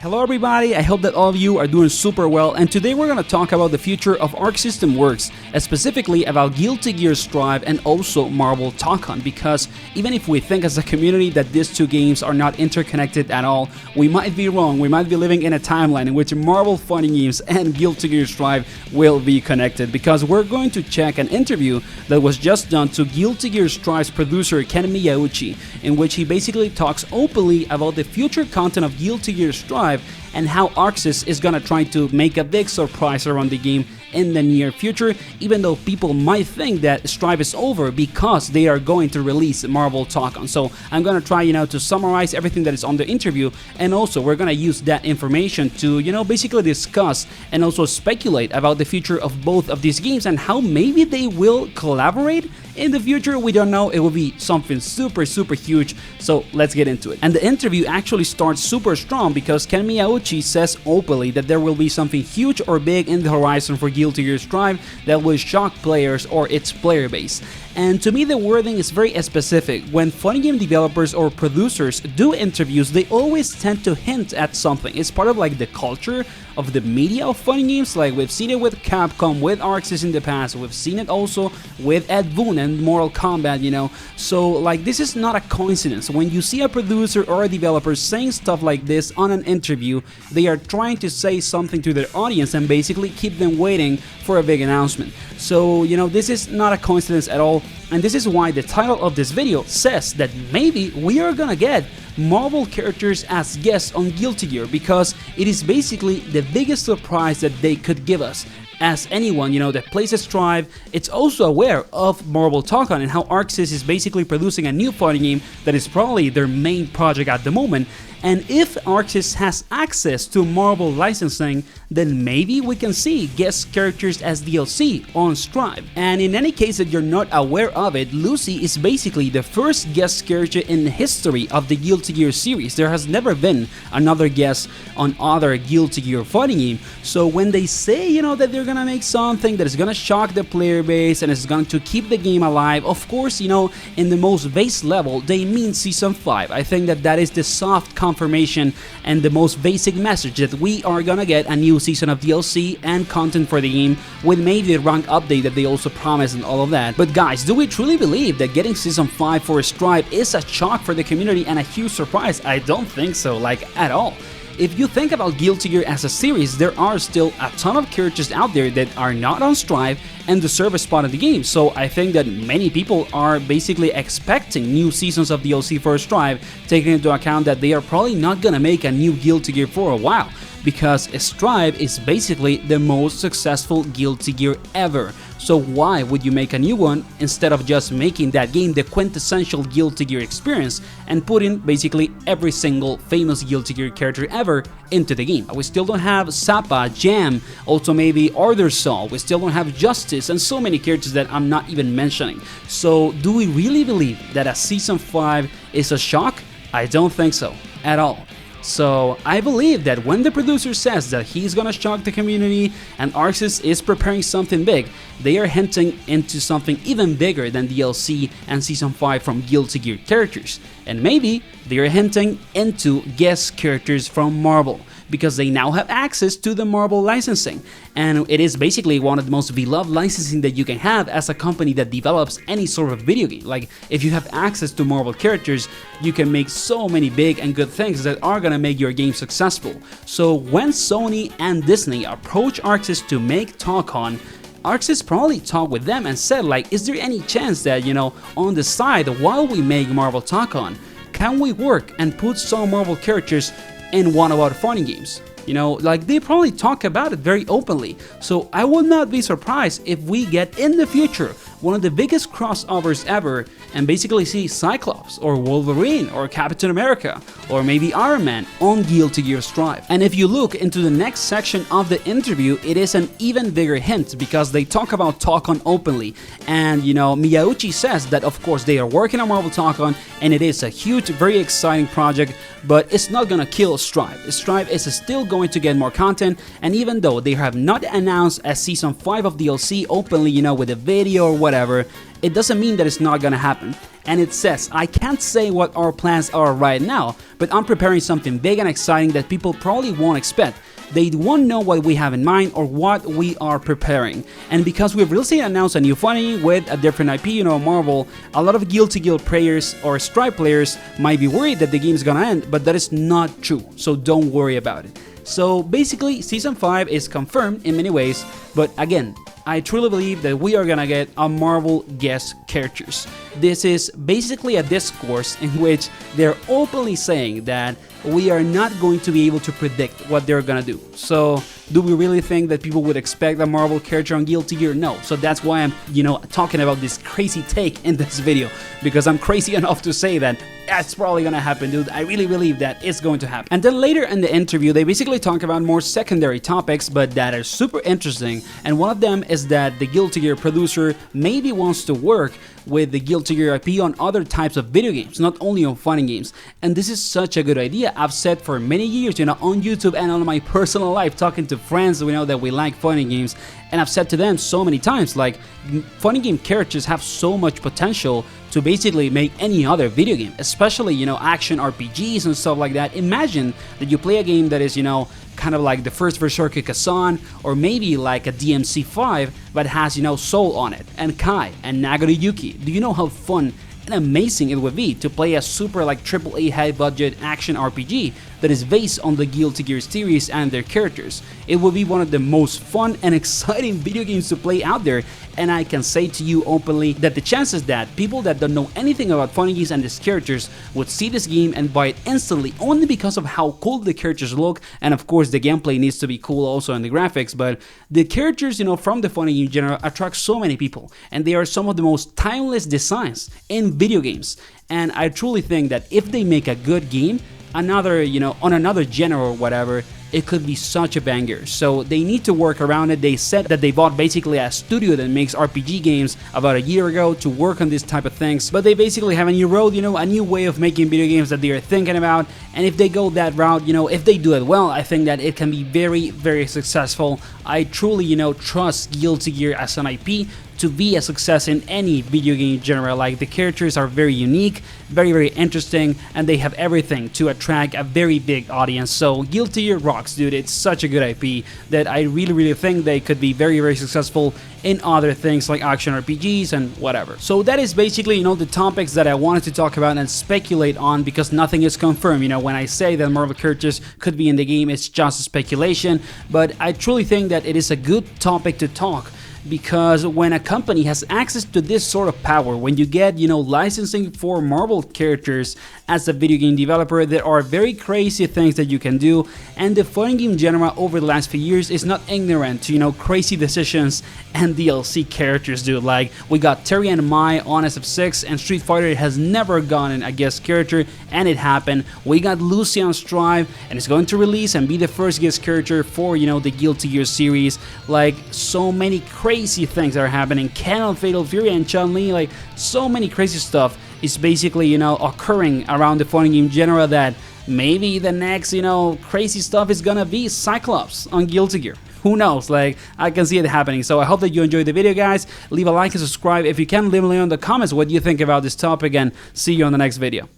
Hello everybody, I hope that all of you are doing super well, and today we're going to talk about the future of Arc System Works, specifically about Guilty Gear Strive and also Marvel Tōkon, because even if we think as a community that these two games are not interconnected at all, we might be wrong. We might be living in a timeline in which Marvel fighting games and Guilty Gear Strive will be connected, because we're going to check an interview that was just done to Guilty Gear Strive's producer Ken Miyauchi, in which he basically talks openly about the future content of Guilty Gear Strive and how ArcSys is gonna try to make a big surprise around the game in the near future, even though people might think that Strive is over because they are going to release Marvel Tōkon. So I'm gonna try, to summarize everything that is on the interview, and also we're gonna use that information to, basically discuss and also speculate about the future of both of these games and how maybe they will collaborate in the future. We don't know. It will be something super huge, so let's get into it. And the interview actually starts super strong because Ken Miyauchi says openly that there will be something huge or big in the horizon for Guilty Gear Strive that will shock players or its player base. And to me, the wording is very specific. When fighting game developers or producers do interviews, they always tend to hint at something. It's part of like the culture of the media of fighting games. Like we've seen it with Capcom, with ArcSys in the past. We've seen it also with Ed Boon and Mortal Kombat, So like this is not a coincidence. When you see a producer or a developer saying stuff like this on an interview, they are trying to say something to their audience and basically keep them waiting for a big announcement. So, this is not a coincidence at all, and this is why the title of this video says that maybe we are gonna get Marvel characters as guests on Guilty Gear, because it is basically the biggest surprise that they could give us. As anyone, that plays Strive, it's also aware of Marvel Tōkon and how ArcSys is basically producing a new fighting game that is probably their main project at the moment. And if ArcSys has access to Marvel licensing, then maybe we can see guest characters as DLC on Strive. And in any case that you're not aware of it, Lucy is basically the first guest character in the history of the Guilty Gear series. There has never been another guest on other Guilty Gear fighting game. So when they say, that they're gonna make something that is gonna shock the player base and is going to keep the game alive, of course, in the most base level, they mean Season 5. I think that is the soft confirmation and the most basic message that we are gonna get a new season of DLC and content for the game, with maybe the rank update that they also promised and all of that. But guys, do we truly believe that getting Season 5 for Strive is a shock for the community and a huge surprise? I don't think so, at all. If you think about Guilty Gear as a series, there are still a ton of characters out there that are not on Strive and deserve a spot in the game. So I think that many people are basically expecting new seasons of DLC for Strive, taking into account that they are probably not gonna make a new Guilty Gear for a while, because Strive is basically the most successful Guilty Gear ever. So why would you make a new one instead of just making that game the quintessential Guilty Gear experience and putting basically every single famous Guilty Gear character ever into the game? We still don't have Zappa, Jam, also maybe Ordersol, we still don't have Justice, and so many characters that I'm not even mentioning. So do we really believe that a Season 5 is a shock? I don't think so at all. So I believe that when the producer says that he's gonna shock the community and ArcSys is preparing something big, they are hinting into something even bigger than DLC and Season 5 from Guilty Gear characters. And maybe they are hinting into guest characters from Marvel, because they now have access to the Marvel licensing. And it is basically one of the most beloved licensing that you can have as a company that develops any sort of video game. Like, if you have access to Marvel characters, you can make so many big and good things that are gonna make your game successful. So when Sony and Disney approach ArcSys to make Tokon, ArcSys probably talked with them and said, like, is there any chance that, on the side, while we make Marvel Tōkon, can we work and put some Marvel characters in one of our fighting games? They probably talk about it very openly. So I would not be surprised if we get in the future one of the biggest crossovers ever and basically see Cyclops or Wolverine or Captain America or maybe Iron Man on Guilty Gear Strive. And if you look into the next section of the interview, it is an even bigger hint, because they talk about Tokon openly. And Miyauchi says that of course they are working on Marvel Tōkon and it is a huge, very exciting project, but it's not gonna kill Strive. Strive is still going to get more content, and even though they have not announced a Season 5 of DLC openly, with a video or whatever, it doesn't mean that it's not gonna happen. And it says, I can't say what our plans are right now, but I'm preparing something big and exciting that people probably won't expect. They won't know what we have in mind or what we are preparing. And because we've recently announced a new funny with a different IP, you know, Marvel, a lot of Guilty Gear players or Stripe players might be worried that the game is gonna end, but that is not true, so don't worry about it. So basically, Season 5 is confirmed in many ways, but again, I truly believe that we are gonna get a Marvel guest characters. This is basically a discourse in which they're openly saying that we are not going to be able to predict what they're gonna do. So, do we really think that people would expect a Marvel character on Guilty Gear? No. So that's why I'm, talking about this crazy take in this video, because I'm crazy enough to say that that's probably gonna happen, dude. I really believe that it's going to happen. And then later in the interview, they basically talk about more secondary topics, but that are super interesting. And one of them is that the Guilty Gear producer maybe wants to work with the Guilty Gear IP on other types of video games, not only on fighting games. And this is such a good idea. I've said for many years, on YouTube and on my personal life, talking to friends, that we like fighting games, and I've said to them so many times, like, fighting game characters have so much potential to basically make any other video game, especially, action RPGs and stuff like that. Imagine that you play a game that is, kind of like the first Berserker Kazan, or maybe like a DMC5, but has, Soul on it, and Kai, and Nagori Yuki. Do you know how fun and amazing it would be to play a super like AAA high budget action RPG that is based on the Guilty Gear series and their characters? It would be one of the most fun and exciting video games to play out there, and I can say to you openly that the chances that people that don't know anything about fighting games and its characters would see this game and buy it instantly only because of how cool the characters look, and of course the gameplay needs to be cool also in the graphics, but the characters from the fighting game genre attract so many people, and they are some of the most timeless designs in video games. And I truly think that if they make a good game, another, on another genre or whatever, it could be such a banger. So they need to work around it. They said that they bought basically a studio that makes RPG games about a year ago to work on this type of things, but they basically have a new road, a new way of making video games that they are thinking about. And if they go that route, if they do it well, I think that it can be very, very successful. I truly, trust Guilty Gear as an IP to be a success in any video game genre. Like, the characters are very unique, very, very interesting, and they have everything to attract a very big audience. So Guilty Gear rocks, dude. It's such a good IP that I really, really think they could be very, very successful in other things like action RPGs and whatever. So that is basically, the topics that I wanted to talk about and speculate on, because nothing is confirmed. When I say that Marvel characters could be in the game, it's just a speculation, but I truly think that it is a good topic to talk, because when a company has access to this sort of power, when you get, licensing for Marvel characters as a video game developer, there are very crazy things that you can do, and the fighting game genre over the last few years is not ignorant to, crazy decisions and DLC characters, dude. Like, we got Terry and Mai on SF6, and Street Fighter has never gotten a guest character, and it happened. We got Lucy on Strive, and it's going to release and be the first guest character for, the Guilty Gear series. Like, so many crazy things are happening. Ken on Fatal Fury and Chun-Li, like, so many crazy stuff is basically, occurring around the fighting game genre, that maybe the next, crazy stuff is gonna be Cyclops on Guilty Gear. Who knows? Like, I can see it happening. So I hope that you enjoyed the video, guys. Leave a like and subscribe. If you can, leave me in the comments what you think about this topic, and see you on the next video.